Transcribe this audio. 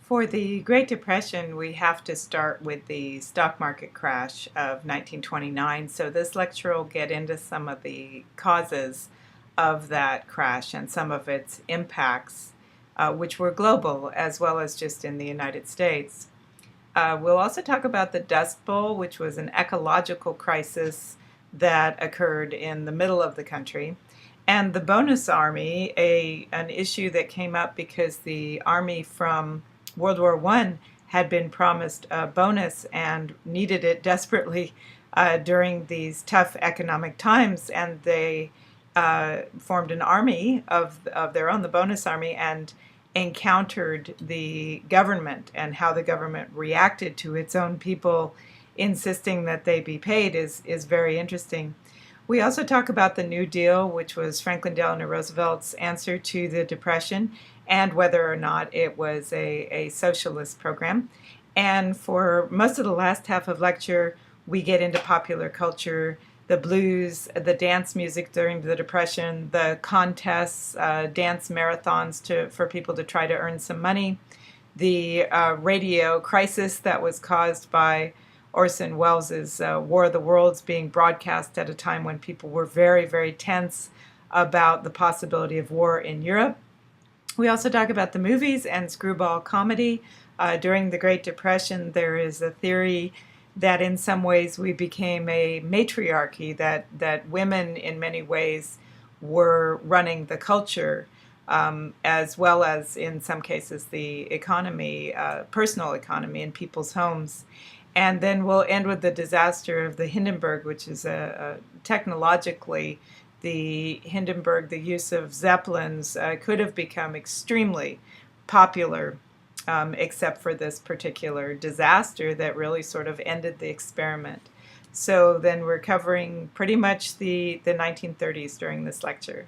For the Great Depression, we have to start with the stock market crash of 1929. So this lecture will get into some of the causes of that crash and some of its impacts, which were global as well as just in the United States. We'll also talk about the Dust Bowl, which was an ecological crisis that occurred in the middle of the country. And the bonus army, an issue that came up because the army from World War I had been promised a bonus and needed it desperately during these tough economic times, and they formed an army of their own, the bonus army, and encountered the government, and how the government reacted to its own people insisting that they be paid is very interesting. We also talk about the New Deal, which was Franklin Delano Roosevelt's answer to the Depression, and whether or not it was a socialist program. And for most of the last half of lecture, we get into popular culture, the blues, the dance music during the Depression, the contests, dance marathons for people to try to earn some money, the radio crisis that was caused by Orson Welles' War of the Worlds being broadcast at a time when people were very, very tense about the possibility of war in Europe. We also talk about the movies and screwball comedy. During the Great Depression, there is a theory that in some ways we became a matriarchy, that women in many ways were running the culture, as well as in some cases the economy, personal economy in people's homes. And then we'll end with the disaster of the Hindenburg, which is technologically, the Hindenburg, the use of Zeppelins could have become extremely popular, except for this particular disaster that really sort of ended the experiment. So then we're covering pretty much the 1930s during this lecture.